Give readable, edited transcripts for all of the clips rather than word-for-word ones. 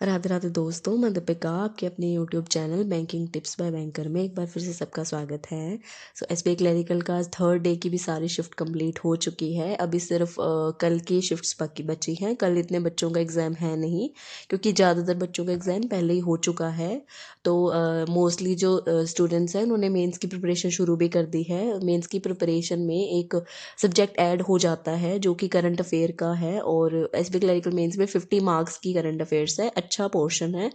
राधे राधे दोस्तों, मैं दीपिका आपके अपने YouTube channel banking tips by banker में एक बार फिर से सबका स्वागत है। एसबीआई क्लरिकल का थर्ड डे की भी सारी शिफ्ट कंप्लीट हो चुकी है। अभी सिर्फ कल की शिफ्ट्स बाकी बची हैं। कल इतने बच्चों का एग्ज़ाम है नहीं, क्योंकि ज़्यादातर बच्चों का एग्ज़ाम पहले ही हो चुका है। तो मोस्टली जो स्टूडेंट्स हैं उन्होंने मेंस की प्रिपरेशन शुरू भी कर दी है। मेंस की प्रिपरेशन में एक सब्जेक्ट ऐड हो जाता है जो कि करंट अफेयर का है, और एसबीआई क्लरिकल मेंस में 50 मार्क्स की करंट अफेयर्स है। अच्छा पोर्शन है,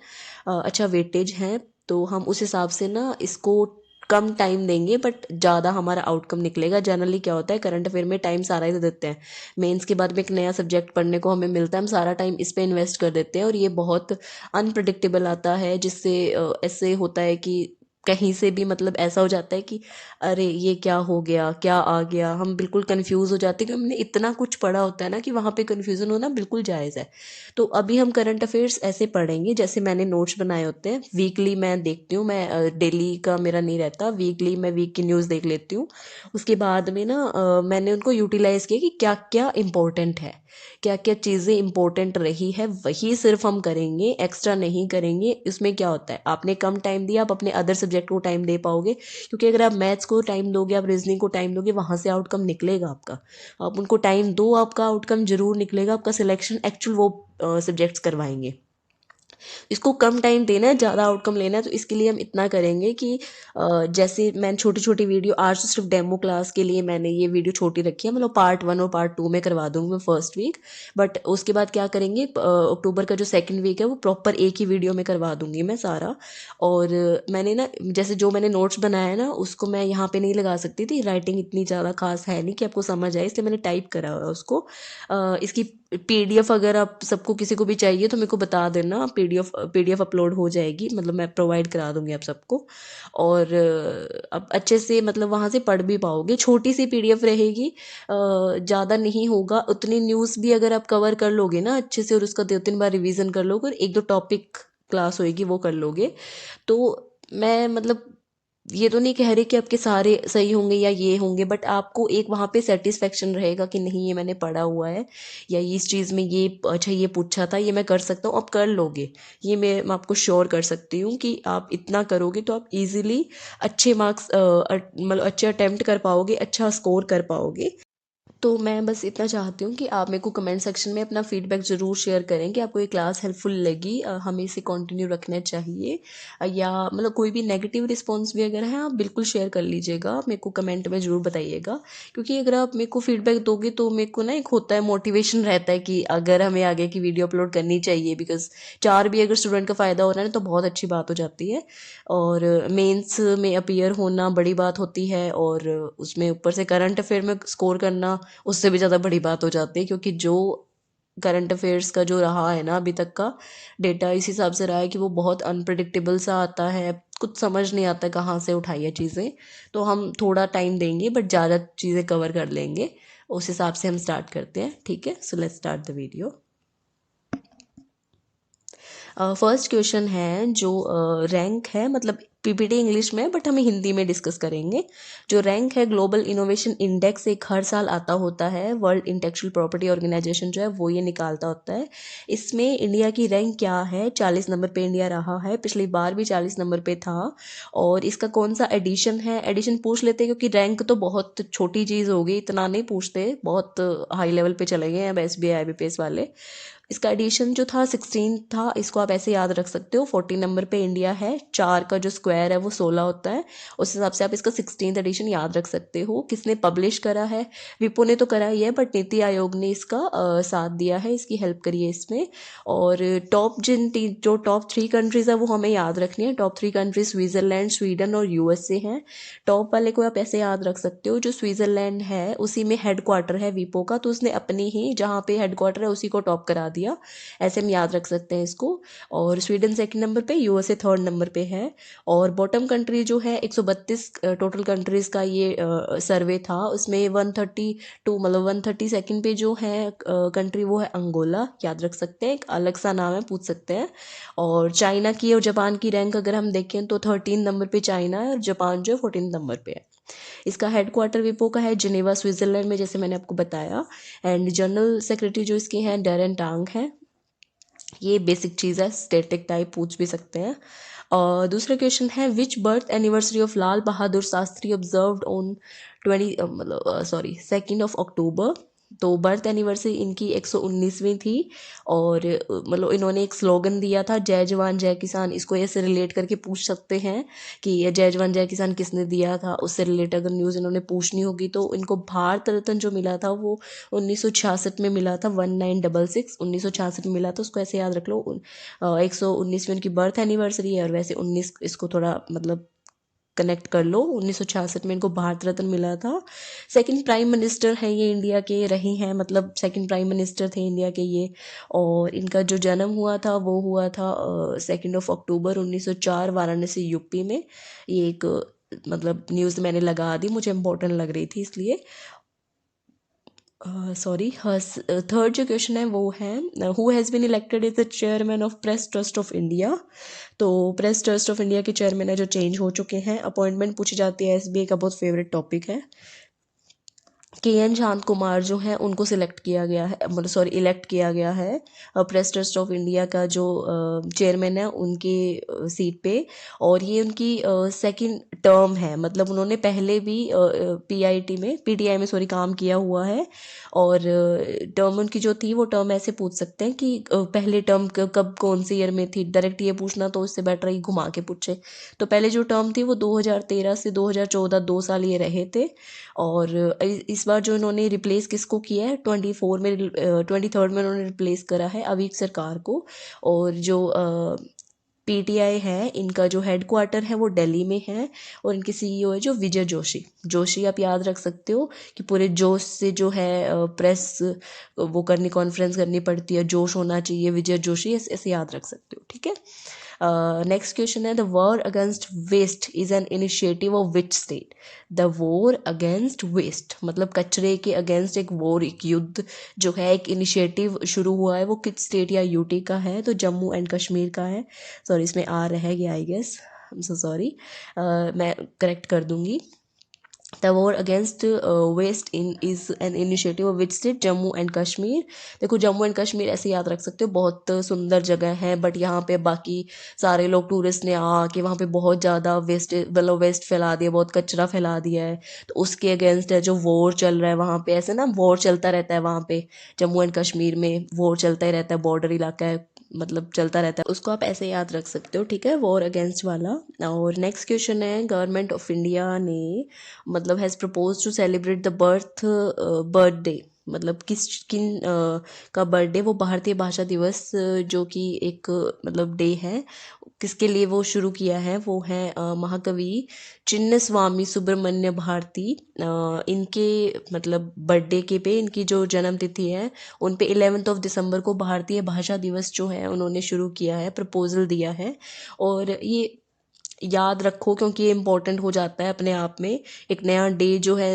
अच्छा वेटेज है। तो हम उस हिसाब से ना इसको कम टाइम देंगे बट ज़्यादा हमारा आउटकम निकलेगा। जनरली क्या होता है, करंट अफेयर में टाइम सारा ही दे देते हैं। मेंस के बाद में एक नया सब्जेक्ट पढ़ने को हमें मिलता है, हम सारा टाइम इस पे इन्वेस्ट कर देते हैं और ये बहुत अनप्रडिक्टेबल आता है, जिससे ऐसे होता है कि कहीं से भी मतलब ऐसा हो जाता है कि अरे ये क्या हो गया, क्या आ गया। हम बिल्कुल कंफ्यूज हो जाते हैं कि हमने इतना कुछ पढ़ा होता है ना कि वहाँ पे कंफ्यूजन होना बिल्कुल जायज़ है। तो अभी हम करंट अफेयर्स ऐसे पढ़ेंगे जैसे मैंने नोट्स बनाए होते हैं। वीकली मैं देखती हूँ, मैं डेली का मेरा नहीं रहता, वीकली मैं वीक की न्यूज़ देख लेती हूँ। उसके बाद में ना मैंने उनको यूटिलाइज़ किया कि क्या क्या इम्पोर्टेंट है, क्या क्या चीज़ें इंपॉर्टेंट रही है, वही सिर्फ हम करेंगे, एक्स्ट्रा नहीं करेंगे। इसमें क्या होता है, आपने कम टाइम दिया, आप अपने अदर सब्जेक्ट को टाइम दे पाओगे, क्योंकि अगर आप मैथ्स को टाइम दोगे, आप रीजनिंग को टाइम दोगे, वहाँ से आउटकम निकलेगा आपका। आप उनको टाइम दो, आपका आउटकम जरूर निकलेगा, आपका सिलेक्शन एक्चुअल वो सब्जेक्ट्स करवाएंगे। इसको कम टाइम देना है, ज़्यादा आउटकम लेना है, तो इसके लिए हम इतना करेंगे कि जैसे मैंने छोटी छोटी वीडियो, आज तो सिर्फ डेमो क्लास के लिए मैंने ये वीडियो छोटी रखी है, मतलब पार्ट 1 और पार्ट 2 में करवा दूंगी मैं फर्स्ट वीक। बट उसके बाद क्या करेंगे, अक्टूबर का जो सेकंड वीक है वो प्रॉपर एक ही वीडियो में करवा दूंगी मैं सारा। और मैंने ना जैसे जो मैंने नोट्स बनाया है ना, उसको मैं यहाँ पे नहीं लगा सकती थी, राइटिंग इतनी ज़्यादा खास है नहीं कि आपको समझ आए, इसलिए मैंने टाइप करा हुआ है उसको। इसकी पीडीएफ अगर आप सबको किसी को भी चाहिए तो मेरे को बता देना, पीडीएफ अपलोड हो जाएगी, मतलब मैं प्रोवाइड करा दूंगी आप सबको। और अब अच्छे से मतलब वहाँ से पढ़ भी पाओगे, छोटी सी पीडीएफ रहेगी, ज़्यादा नहीं होगा। उतनी न्यूज़ भी अगर आप कवर कर लोगे ना अच्छे से, और उसका 2-3 बार रिवीजन कर लोगे और एक दो टॉपिक क्लास होएगी वो कर लोगे, तो मैं मतलब ये तो नहीं कह रही कि आपके सारे सही होंगे या ये होंगे, बट आपको एक वहाँ पे सेटिस्फेक्शन रहेगा कि नहीं ये मैंने पढ़ा हुआ है, या इस चीज़ में ये अच्छा ये पूछा था, ये मैं कर सकता हूँ, आप कर लोगे। ये मैं आपको श्योर कर सकती हूँ कि आप इतना करोगे तो आप इजीली अच्छे मार्क्स मतलब अच्छे अटेम्प्ट कर पाओगे, अच्छा स्कोर कर पाओगे। तो मैं बस इतना चाहती हूँ कि आप मेरे को कमेंट सेक्शन में अपना फीडबैक ज़रूर शेयर करें कि आपको ये क्लास हेल्पफुल लगी, हमें इसे कंटिन्यू रखना चाहिए, या मतलब कोई भी नेगेटिव रिस्पॉन्स भी अगर है आप बिल्कुल शेयर कर लीजिएगा, मेरे को कमेंट में ज़रूर बताइएगा। क्योंकि अगर आप मेरे को फीडबैक दोगे तो मेरे को ना एक होता है, मोटिवेशन रहता है कि अगर हमें आगे की वीडियो अपलोड करनी चाहिए, बिकॉज 4 भी अगर स्टूडेंट का फ़ायदा हो रहा है ना तो बहुत अच्छी बात हो जाती है। और मेंस में अपीयर होना बड़ी बात होती है, और उसमें ऊपर से करंट अफेयर में स्कोर करना उससे भी ज़्यादा बड़ी बात हो जाती है। क्योंकि जो करंट अफेयर्स का जो रहा है ना अभी तक का डेटा, इस हिसाब से रहा है कि वो बहुत अनप्रडिक्टेबल सा आता है, कुछ समझ नहीं आता कहाँ से उठाई है चीज़ें। तो हम थोड़ा टाइम देंगे बट ज़्यादा चीज़ें कवर कर लेंगे। उस हिसाब से हम स्टार्ट करते हैं, ठीक है। So let's start the video. First question है जो रैंक है, मतलब पीपीटी इंग्लिश में बट हमें हिंदी में डिस्कस करेंगे। जो रैंक है, ग्लोबल इनोवेशन इंडेक्स, एक हर साल आता होता है, वर्ल्ड इंटेलेक्चुअल प्रॉपर्टी ऑर्गेनाइजेशन जो है वो ये निकालता होता है। इसमें इंडिया की रैंक क्या है, 40 नंबर पे इंडिया रहा है, पिछली बार भी 40 नंबर पे था। और इसका कौन सा एडिशन है, एडिशन पूछ लेते हैं क्योंकि रैंक तो बहुत छोटी चीज़ होगी, इतना नहीं पूछते, बहुत हाई लेवल पे चले गए हैं अब एसबीआई आईबीपीएस वाले। इसका एडिशन जो था 16 था, इसको आप ऐसे याद रख सकते हो। 14 नंबर पे इंडिया है, 4 का जो स्क्वायर है वो 16 होता है, उस हिसाब से आप इसका 16th एडिशन याद रख सकते हो। किसने पब्लिश करा है, विपो ने तो करा ही है, बट नीति आयोग ने इसका साथ दिया है, इसकी हेल्प करी है इसमें। और टॉप जो टॉप 3 कंट्रीज़ है वो हमें याद रखनी है। टॉप 3 कंट्रीज स्विट्ज़रलैंड, स्वीडन और यूएसए हैं। टॉप वाले को आप ऐसे याद रख सकते हो, जो स्विट्ज़रलैंड है उसी में हेड क्वार्टर है विपो का, तो उसने अपनी ही जहाँ पे हेड क्वार्टर है उसी को टॉप करा दिया, ऐसे हम याद रख सकते हैं इसको। और स्वीडन सेकंड नंबर पे, यूएसए थर्ड नंबर पे है। और बॉटम कंट्री जो है 132 टोटल कंट्रीज़ का ये सर्वे था, उसमें 132 मतलब 132 पे जो है कंट्री वो है अंगोला, याद रख सकते हैं, एक अलग सा नाम है, पूछ सकते हैं। और चाइना की और जापान की रैंक अगर हम देखें तो 13 नंबर पे चाइना है, और जापान जो है 14 नंबर पे है। इसका हेडक्वार्टर विपो का है जिनेवा स्विट्जरलैंड में, जैसे मैंने आपको बताया। एंड जनरल सेक्रेटरी जो इसके हैं डैरेन टांग है। ये बेसिक चीज़ है, स्टैटिक टाइप पूछ भी सकते हैं। और दूसरा क्वेश्चन है which birth anniversary of Lal Bahadur Shastri observed on 2nd of October। तो बर्थ एनिवर्सरी इनकी 119वीं थी। और मतलब इन्होंने एक स्लोगन दिया था, जय जवान जय किसान। इसको ऐसे रिलेट करके पूछ सकते हैं कि ये जय जवान जय किसान किसने दिया था, उससे रिलेटेड अगर न्यूज़ इन्होंने पूछनी होगी। तो इनको भारत रत्न जो मिला था वो 1966 में मिला था, 1966 1966 में मिला था। उसको ऐसे याद रख लो। 119वीं उनकी बर्थ एनिवर्सरी है, और वैसे 19 इसको थोड़ा मतलब कनेक्ट कर लो। 1966 में इनको भारत रत्न मिला था। सेकंड प्राइम मिनिस्टर हैं ये, इंडिया के रही हैं, मतलब सेकंड प्राइम मिनिस्टर थे इंडिया के ये। और इनका जो जन्म हुआ था वो हुआ था 2 अक्टूबर 1904 वाराणसी यूपी में। ये एक मतलब न्यूज़ मैंने लगा दी, मुझे इम्पोर्टेंट लग रही थी इसलिए। सॉरी। थर्ड जो क्वेश्चन है वो है who has been elected as the chairman of Press Trust of India. तो प्रेस ट्रस्ट ऑफ इंडिया के चेयरमैन है जो चेंज हो चुके हैं। अपॉइंटमेंट पूछी जाती है, एसबीआई का बहुत फेवरेट टॉपिक है। के एन शांत कुमार जो हैं उनको सिलेक्ट किया गया है, मतलब सॉरी इलेक्ट किया गया है प्रेस ट्रस्ट ऑफ इंडिया का जो चेयरमैन है उनके सीट पे। और ये उनकी सेकंड टर्म है, मतलब उन्होंने पहले भी पीआईटी में पीटीआई में सॉरी काम किया हुआ है। और टर्म उनकी जो थी वो टर्म ऐसे पूछ सकते हैं कि पहले टर्म कब कौन से ईयर में थी। डायरेक्ट ये पूछना तो इससे बेटर ही घुमा के पूछे। तो पहले जो टर्म थी वो 2013 से 2014 2 साल ये रहे थे। और इस बार जो इन्होंने रिप्लेस किसको किया है, 24 में 23rd में उन्होंने रिप्लेस करा है अवीक सरकार को। और जो पीटीआई है इनका जो हेड क्वार्टर है वो दिल्ली में है। और इनके सीईओ है जो विजय जोशी। जोशी आप याद रख सकते हो कि पूरे जोश से जो है प्रेस वो करनी, कॉन्फ्रेंस करनी पड़ती है, जोश होना चाहिए। विजय जोशी ऐसे याद रख सकते हो, ठीक है। नेक्स्ट क्वेश्चन है the war against waste is an initiative of which state. The war against waste मतलब कचरे के अगेंस्ट एक वॉर, एक युद्ध जो है, एक इनिशिएटिव शुरू हुआ है, वो किस स्टेट या यूटी का है। तो जम्मू एंड कश्मीर का है। सॉरी इसमें आर रह गया I guess, I am so sorry. मैं करेक्ट कर दूंगी। The war against waste in is an initiative of which state, Jammu and Kashmir. देखो जम्मू एंड कश्मीर ऐसे याद रख सकते हो, बहुत सुंदर जगह है, बट यहाँ पे बाकी सारे लोग टूरिस्ट ने आके वहाँ पे बहुत ज़्यादा वेस्ट मतलब वेस्ट फैला दिया, बहुत कचरा फैला दिया है। तो उसके अगेंस्ट है जो वॉर चल रहा है वहाँ पे। ऐसे ना वॉर चलता रहता है वहाँ पे, जम्मू एंड कश्मीर में वॉर चलता ही रहता है, बॉर्डर इलाका है, मतलब चलता रहता है। उसको आप ऐसे याद रख सकते हो, ठीक है, वॉर अगेंस्ट वाला। और नेक्स्ट क्वेश्चन है गवर्नमेंट ऑफ इंडिया ने मतलब has propose to celebrate the birthday, मतलब किन का बर्थडे, वो भारतीय भाषा दिवस जो कि एक मतलब डे है, किसके लिए वो शुरू किया है। वो है महाकवि चिन्न स्वामी सुब्रमण्य भारती। इनके मतलब बर्थडे के पे, इनकी जो जन्म तिथि है उन पे 11 दिसंबर को भारतीय भाषा दिवस जो है उन्होंने शुरू किया है, प्रपोजल दिया है। और ये याद रखो क्योंकि ये इम्पोर्टेंट हो जाता है अपने आप में। एक नया डे जो है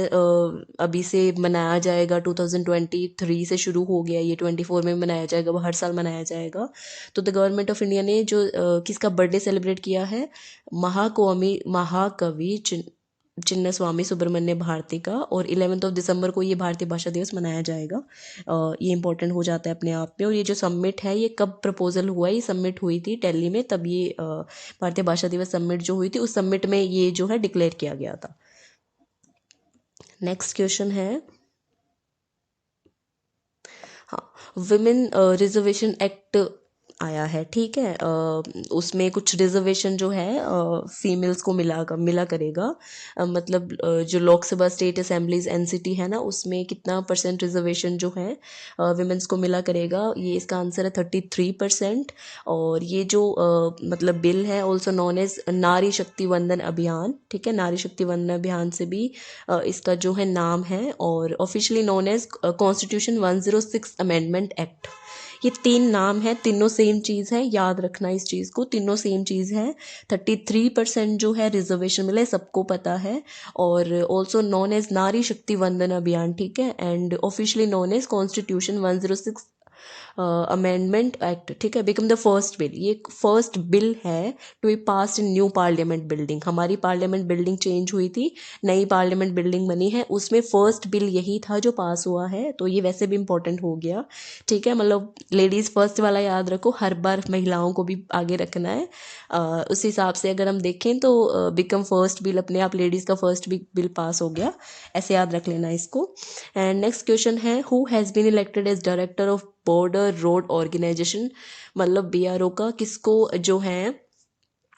अभी से मनाया जाएगा, 2023 से शुरू हो गया, ये 24 में मनाया जाएगा, वो हर साल मनाया जाएगा। तो द गवर्नमेंट ऑफ इंडिया ने जो किसका बर्थडे सेलिब्रेट किया है, महाकवि चिन्न स्वामी सुब्रमण्य भारती का। और 11 दिसंबर को ये भारतीय भाषा दिवस मनाया जाएगा। ये इंपॉर्टेंट हो जाता है अपने आप में। और ये जो सबमिट है ये कब प्रपोजल हुआ, ये सबमिट हुई थी दिल्ली में, तब ये भारतीय भाषा दिवस सबमिट जो हुई थी उस सबमिट में ये जो है डिक्लेयर किया गया था। नेक्स्ट क्वेश्चन है, हाँ, विमेन रिजर्वेशन एक्ट आया है, ठीक है। उसमें कुछ रिजर्वेशन जो है फीमेल्स को मिला करेगा। मतलब जो लोकसभा स्टेट असेंबलीज एनसीटी है ना, उसमें कितना % रिजर्वेशन जो है विमेंस को मिला करेगा, ये इसका आंसर है 33%। और ये जो मतलब बिल है ऑल्सो नॉन एज नारी शक्ति वंदन अभियान, ठीक है, नारी शक्ति वंदन अभियान से भी इसका जो है नाम है। और officially known as constitution 106 amendment act. ये 3 नाम है, तीनों सेम चीज़ है, याद रखना इस चीज़ को, तीनों सेम चीज़ है। 33% जो है रिजर्वेशन मिला है, सबको पता है। और ऑल्सो नॉन एज नारी शक्ति वंदन अभियान, ठीक है, and officially known as constitution 106 amendment act, ठीक है, बिकम द फर्स्ट बिल, ये फर्स्ट बिल है to be passed in new parliament building. हमारी पार्लियामेंट बिल्डिंग चेंज हुई थी, नई पार्लियामेंट बिल्डिंग बनी है, उसमें फर्स्ट बिल यही था जो पास हुआ है, तो ये वैसे भी इंपॉर्टेंट हो गया, ठीक है। मतलब लेडीज़ फर्स्ट वाला याद रखो, हर बार महिलाओं को भी आगे रखना है। उस हिसाब से अगर हम देखें तो बिकम फर्स्ट बिल अपने आप लेडीज़ का फर्स्ट बिल पास हो गया, ऐसे याद रख लेना इसको। एंड नेक्स्ट क्वेश्चन है, who has been elected as director of border road organisation, मतलब BRO का किसको जो है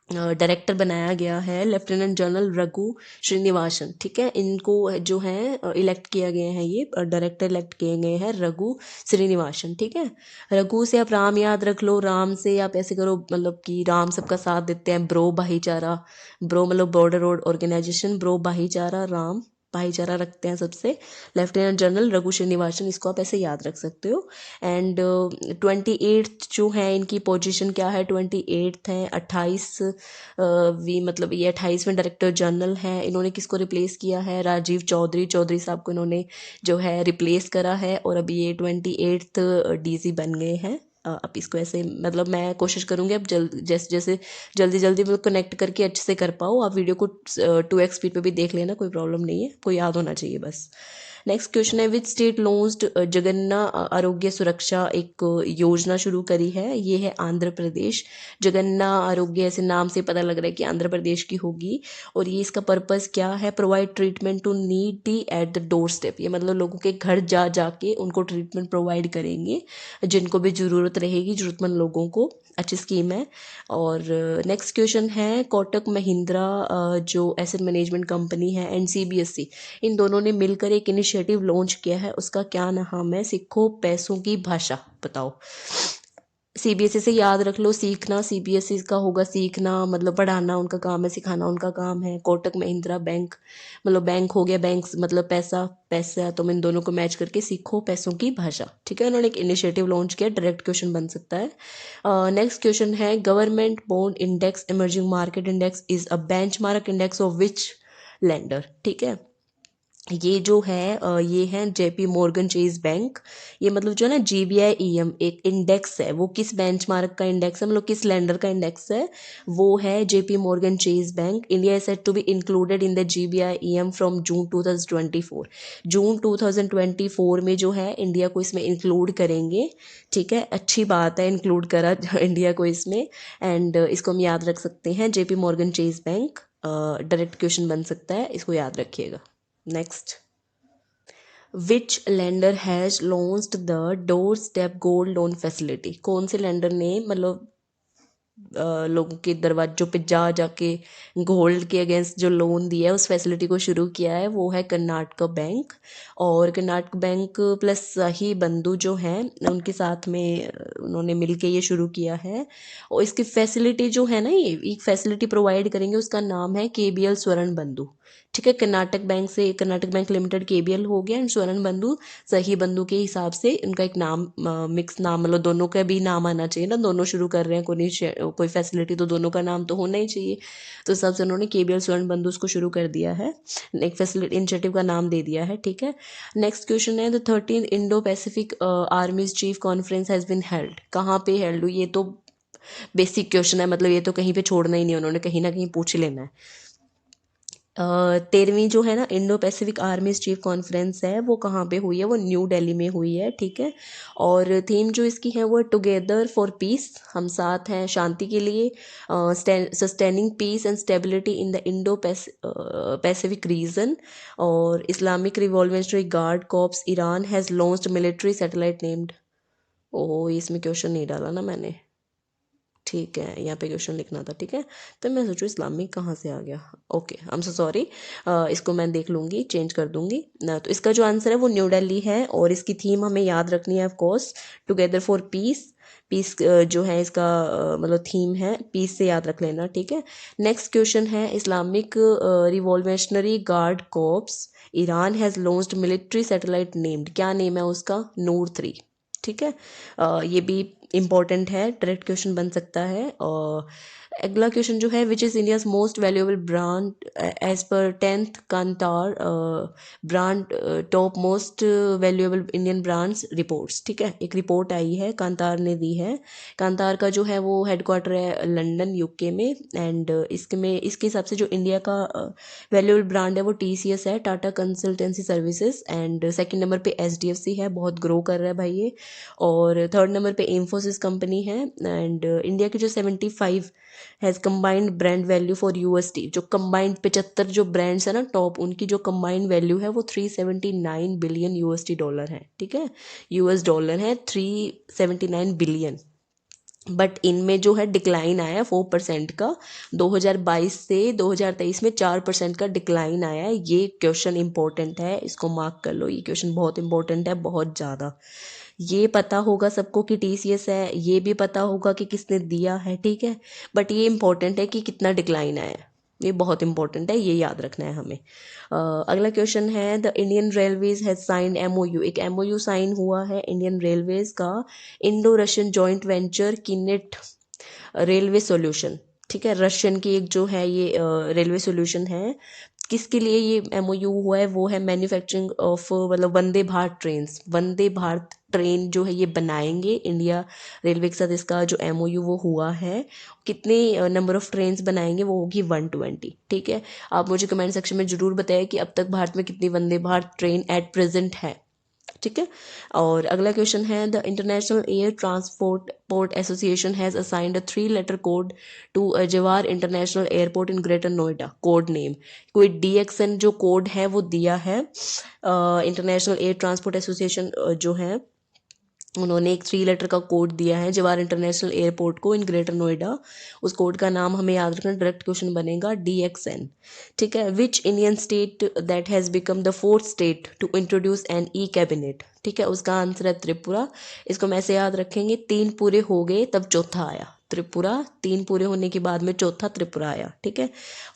डायरेक्टर बनाया गया है, लेफ्टिनेंट जनरल रघु श्रीनिवासन, ठीक है। इनको जो है इलेक्ट किया गया है, ये डायरेक्टर इलेक्ट किए गए हैं रघु श्रीनिवासन, ठीक है। रघु से आप राम याद रख लो, राम से आप ऐसे करो मतलब कि राम सबका साथ देते हैं, ब्रो भाईचारा, ब्रो मतलब बॉर्डर रोड ऑर्गेनाइजेशन, ब्रो भाईचारा, राम भाईचारा रखते हैं सबसे। लेफ्टिनेंट जनरल रघु श्रीनिवासन, इसको आप ऐसे याद रख सकते हो। एंड 28th जो है इनकी पोजीशन क्या है, 28th है, 28वीं मतलब ये 28वें डायरेक्टर जनरल हैं। इन्होंने किसको रिप्लेस किया है, राजीव चौधरी, चौधरी साहब को इन्होंने जो है रिप्लेस करा है, और अभी ये 28th DG बन गए हैं। अब इसको ऐसे मतलब मैं कोशिश करूँगी अब जैसे जैसे जल्दी जल्दी मतलब कनेक्ट करके अच्छे से कर पाओ। आप वीडियो को 2x स्पीड पे भी देख लेना, कोई प्रॉब्लम नहीं है, कोई याद होना चाहिए बस। नेक्स्ट क्वेश्चन है, विच स्टेट लॉन्च्ड जगन्ना आरोग्य सुरक्षा एक योजना शुरू करी है, ये है आंध्र प्रदेश। जगन्ना आरोग्य ऐसे नाम से पता लग रहा है कि आंध्र प्रदेश की होगी, और ये इसका पर्पस क्या है, provide treatment to needy at the doorstep, ये मतलब लोगों के घर जा जाके उनको ट्रीटमेंट प्रोवाइड करेंगे, जिनको भी ज़रूरत रहेगी, ज़रूरतमंद लोगों को। अच्छी स्कीम है। और नेक्स्ट क्वेश्चन है, कोटक महिंद्रा जो एसेट मैनेजमेंट कंपनी है एंड CBSE, इन दोनों ने मिलकर एक इनिशिएटिव लॉन्च किया है, उसका क्या नाम है, सीखो पैसों की भाषा, बताओ। CBSE से याद रख लो, सीखना, CBSE का होगा सीखना, मतलब पढ़ाना उनका काम है, सिखाना उनका काम है। कोटक महिंद्रा बैंक मतलब बैंक हो गया, बैंक मतलब पैसा, पैसा, तुम इन दोनों को मैच करके सीखो पैसों की भाषा, ठीक है। उन्होंने एक इनिशिएटिव लॉन्च किया, डायरेक्ट क्वेश्चन बन सकता है। नेक्स्ट क्वेश्चन है, government bond index emerging market index is a benchmark index of which lender, ठीक है। ये जो है ये है JP मॉर्गन चेज बैंक। ये मतलब जो है ना GBI-EM एक इंडेक्स है, वो किस बेंचमार्क का इंडेक्स है, मतलब किस लेंडर का इंडेक्स है, वो है JP Morgan Chase bank. India is set to be included in the GBI-EM from June 2024। June 2024 में जो है इंडिया को इसमें इंक्लूड करेंगे, ठीक है। अच्छी बात है, इंक्लूड करा इंडिया को इसमें। एंड इसको हम याद रख सकते हैं, JP Morgan Chase bank, direct question बन सकता है, इसको याद रखिएगा। Next, which lender has launched the door step gold loan facility, कौन से लेंडर ने मतलब लोगों के दरवाजों पे जा जाके गोल्ड के अगेंस्ट जो लोन दिया है, उस फैसिलिटी को शुरू किया है, वो है कर्नाटक बैंक। और कर्नाटक बैंक प्लस सही बंधु जो हैं उनके साथ में उन्होंने मिलके ये शुरू किया है। और इसकी फैसिलिटी जो है ना, ये एक फैसिलिटी प्रोवाइड करेंगे, उसका नाम है KBL स्वर्ण बंधु, ठीक है। कर्नाटक बैंक से कर्नाटक बैंक लिमिटेड KBL हो गया, एंड स्वर्ण बंधु सही बंधु के हिसाब से उनका एक नाम मिक्स नाम, मतलब दोनों का भी नाम आना चाहिए ना, दोनों शुरू कर रहे हैं कोई फैसिलिटी, तो दोनों का नाम तो होना ही चाहिए। तो हिसाब से उन्होंने KBL स्वर्ण बंधु उसको शुरू कर दिया है, एक फैसिलिटी इनिशिएटिव का नाम दे दिया है, ठीक है। नेक्स्ट क्वेश्चन है, the 13th Indo Pacific आर्मीज chief conference has been held, कहाँ पे हेल्ड हुई, ये तो बेसिक क्वेश्चन है, मतलब ये तो कहीं पे छोड़ना ही नहीं, उन्होंने कहीं ना कहीं पूछ लेना है। 13वीं जो है ना इंडो पैसिफिक आर्मीज चीफ कॉन्फ्रेंस है, वो कहाँ पे हुई है, वो न्यू दिल्ली में हुई है, ठीक है। और थीम जो इसकी है वो टुगेदर फॉर पीस, हम साथ हैं शांति के लिए, sustaining peace and stability in the Indo Pacific region. और Islamic Revolutionary Guard Corps Iran has launched military satellite named, oh इसमें क्वेश्चन नहीं डाला ना मैंने, ठीक है, यहाँ पे क्वेश्चन लिखना था, ठीक है। तो मैं सोचूं इस्लामिक कहाँ से आ गया, okay I am so sorry, इसको मैं देख लूँगी, चेंज कर दूँगी ना। तो इसका जो आंसर है वो न्यू दिल्ली है, और इसकी थीम हमें याद रखनी है, of course together for peace. Peace जो है इसका मतलब थीम है, पीस से याद रख लेना, ठीक है। नेक्स्ट क्वेश्चन है, Islamic Revolutionary Guard Corps Iran has launched military satellite named, क्या नेम है उसका, नूर 3, ठीक है। ये भी इम्पॉर्टेंट है, डायरेक्ट क्वेश्चन बन सकता है। और अगला क्वेश्चन जो है, which is India's most valuable brand as per 10th Kantar brand top most valuable Indian brands reports. ठीक है, एक रिपोर्ट आई है, कांतार ने दी है। कांतार का जो है वो हेडक्वार्टर है लंदन यूके में। एंड इसके हिसाब से जो इंडिया का वैल्यूएबल ब्रांड है वो TCS है, Tata consultancy services. And second number पे SDFC है, बहुत ग्रो कर रहा है भाई ये। और थर्ड नंबर पे इंफोसिस कंपनी है। एंड इंडिया के जो 75 has combined brand value for USD, जो कंबाइंड 75 जो ब्रांड्स है ना टॉप, उनकी जो कंबाइंड वैल्यू है वो 379 बिलियन USD डॉलर है। ठीक है, US डॉलर है 379 बिलियन। बट इनमें जो है डिक्लाइन आया 4% का, 2022 से 2023 में 4% का डिक्लाइन आया है। ये क्वेश्चन इंपॉर्टेंट है, इसको मार्क कर लो, ये क्वेश्चन बहुत इंपॉर्टेंट है, बहुत ज़्यादा। ये पता होगा सबको कि TCS है, ये भी पता होगा कि किसने दिया है, ठीक है, बट ये इंपॉर्टेंट है कि कितना डिक्लाइन आया है, ये बहुत इंपॉर्टेंट है, ये याद रखना है हमें। अगला क्वेश्चन है, the Indian Railways has signed MOU, एक MOU साइन हुआ है इंडियन रेलवेज का Indo Russian joint venture Kinet Railway Solution. ठीक है, रशियन की एक जो है ये रेलवे सॉल्यूशन है। किसके लिए ये MOU हुआ है, वो है मैन्युफैक्चरिंग ऑफ, मतलब वंदे भारत ट्रेन्स, वंदे भारत ट्रेन जो है ये बनाएंगे इंडिया रेलवे के साथ, इसका जो MOU वो हुआ है। कितने नंबर ऑफ ट्रेन्स बनाएंगे, वो होगी 120। ठीक है, आप मुझे कमेंट सेक्शन में ज़रूर बताएं कि अब तक भारत में कितनी Vande Bharat train at present है। ठीक है, और अगला क्वेश्चन है, the international air transport port association has assigned a 3-letter code to Jawahar international airport in greater Noida, code name. कोई DXN जो कोड है वो दिया है इंटरनेशनल एयर ट्रांसपोर्ट एसोसिएशन जो है, उन्होंने एक 3-letter का कोड दिया है जवाहर इंटरनेशनल एयरपोर्ट को इन ग्रेटर नोएडा। उस कोड का नाम हमें याद रखना, डायरेक्ट क्वेश्चन बनेगा DXN। ठीक है, which Indian state that has become the 4th state to introduce an e cabinet. ठीक है, उसका आंसर है त्रिपुरा। इसको मैं ऐसे याद रखेंगे, 3 पूरे हो गए तब चौथा आया त्रिपुरा, 3 पूरे होने के बाद में चौथा त्रिपुरा आया। ठीक है,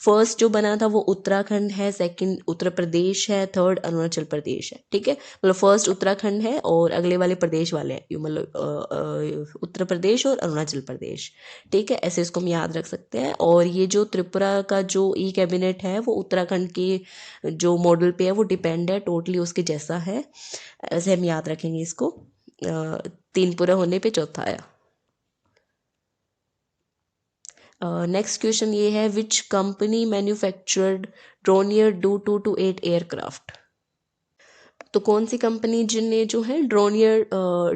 फर्स्ट जो बना था वो उत्तराखंड है, सेकंड उत्तर प्रदेश है, थर्ड अरुणाचल प्रदेश है। ठीक है, मतलब फर्स्ट उत्तराखंड है और अगले वाले प्रदेश वाले हैं, मतलब उत्तर प्रदेश और अरुणाचल प्रदेश। ठीक है, ऐसे इसको हम याद रख सकते हैं। और ये जो त्रिपुरा का जो E-कैबिनेट है वो उत्तराखंड के जो मॉडल पे है वो डिपेंड है, टोटली उसके जैसा है, ऐसे हम याद रखेंगे इसको। 3 पूरा होने पे चौथा आया। नेक्स्ट क्वेश्चन ये है, which company manufactured Dornier Do-228 aircraft. तो कौन सी कंपनी जिनने जो है ड्रोनियर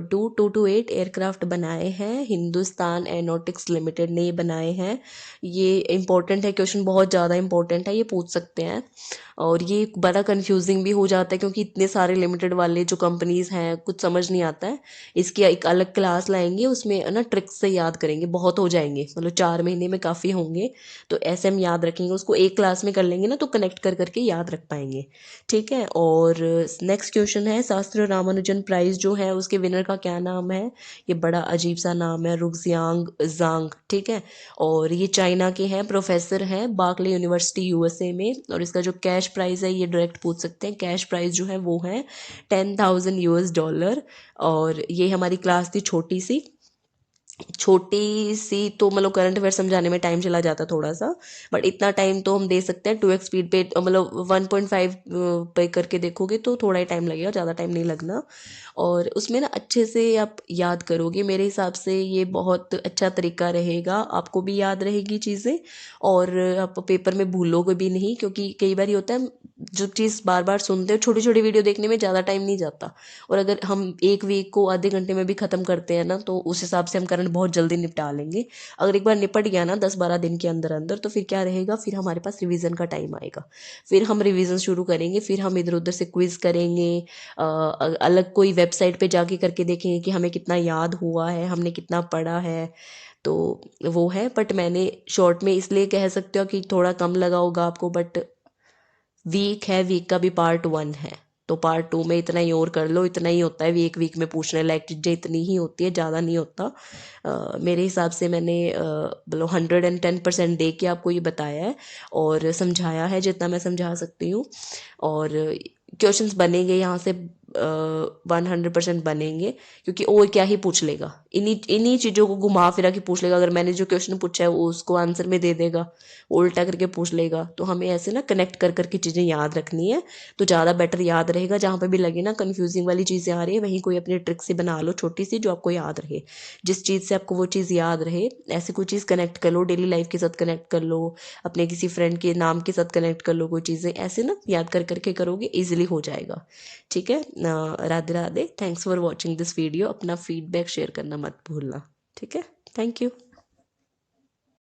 Do-228 एयरक्राफ्ट बनाए हैं, हिंदुस्तान एरोनॉटिक्स लिमिटेड ने ये बनाए हैं। ये इंपॉर्टेंट है क्वेश्चन, बहुत ज़्यादा इंपॉर्टेंट है, ये पूछ सकते हैं। और ये बड़ा कंफ्यूजिंग भी हो जाता है क्योंकि इतने सारे लिमिटेड वाले जो कंपनीज़ हैं कुछ समझ नहीं आता है। इसकी एक अलग क्लास लाएंगे, उसमें ना ट्रिक्स से याद करेंगे, बहुत हो जाएंगे, मतलब 4 महीने में काफ़ी होंगे। तो ऐसे हम याद रखेंगे, उसको एक क्लास में कर लेंगे ना तो कनेक्ट कर करके याद रख पाएंगे। ठीक है, और नेक्स्ट क्वेश्चन है, शास्त्री रामानुजन प्राइज जो है उसके विनर का क्या नाम है। ये बड़ा अजीब सा नाम है, रुक्जियांग जांग। ठीक है, और ये चाइना के हैं, प्रोफेसर हैं बार्कले यूनिवर्सिटी USA में। और इसका जो कैश प्राइस है ये डायरेक्ट पूछ सकते हैं, कैश प्राइस जो है वो है $10,000। और ये हमारी क्लास थी छोटी सी, तो मतलब करंट अफेयर समझाने में टाइम चला जाता थोड़ा सा, बट इतना टाइम तो हम दे सकते हैं 2x स्पीड पे, मतलब 1.5 पे करके देखोगे तो थोड़ा ही टाइम लगेगा, ज़्यादा टाइम नहीं लगना। और उसमें ना अच्छे से आप याद करोगे, मेरे हिसाब से ये बहुत अच्छा तरीका रहेगा, आपको भी याद रहेगी चीज़ें और आप पेपर में भूलोगे भी नहीं। क्योंकि कई बार ये होता है जो चीज़ बार बार सुनते हो, छोटी छोटी वीडियो देखने में ज़्यादा टाइम नहीं जाता, और अगर हम एक वीक को आधे घंटे में भी ख़त्म करते हैं ना तो उस हिसाब से हम करंट बहुत जल्दी निपटा लेंगे। अगर एक बार निपट गया ना 10-12 दिन के अंदर अंदर, तो फिर क्या रहेगा, फिर हमारे पास रिवीजन का टाइम आएगा, फिर हम रिवीजन शुरू करेंगे, फिर हम इधर उधर से क्विज करेंगे, अलग कोई वेबसाइट पे जाके करके देखेंगे कि हमें कितना याद हुआ है, हमने कितना पढ़ा है। तो वो है, बट मैंने शॉर्ट में इसलिए कह सकते हो कि थोड़ा कम लगा होगा आपको, बट वीक है, वीक का भी पार्ट 1 है, तो पार्ट 2 में इतना ही और कर लो, इतना ही होता है वीक में पूछने लायक चीज़ें, इतनी ही होती है, ज़्यादा नहीं होता। मेरे हिसाब से मैंने मतलब 110% दे के आपको ये बताया है और समझाया है जितना मैं समझा सकती हूँ। और क्वेश्चंस बनेंगे यहाँ से 100% बनेंगे, क्योंकि और क्या ही पूछ लेगा, इन्हीं चीज़ों को घुमा फिरा के पूछ लेगा। अगर मैंने जो क्वेश्चन पूछा है वो उसको आंसर में दे देगा, उल्टा करके पूछ लेगा। तो हमें ऐसे ना कनेक्ट कर करके चीज़ें याद रखनी है, तो ज़्यादा बेटर याद रहेगा। जहाँ पे भी लगे ना कन्फ्यूजिंग वाली चीज़ें आ रही है, वहीं कोई अपनी ट्रिक से बना लो छोटी सी, जो आपको याद रहे। जिस चीज़ से आपको वो चीज़ याद रहे, ऐसी कोई चीज़ कनेक्ट कर लो, डेली लाइफ के साथ कनेक्ट कर लो, अपने किसी फ्रेंड के नाम के साथ कनेक्ट कर लो। कोई चीज़ें ऐसे ना याद कर करके करोगे, ईजिली हो जाएगा। ठीक है, Radhe Radhe. Thanks for watching this video. अपना फीडबैक शेयर करना मत भूलना। ठीक है, थैंक यू।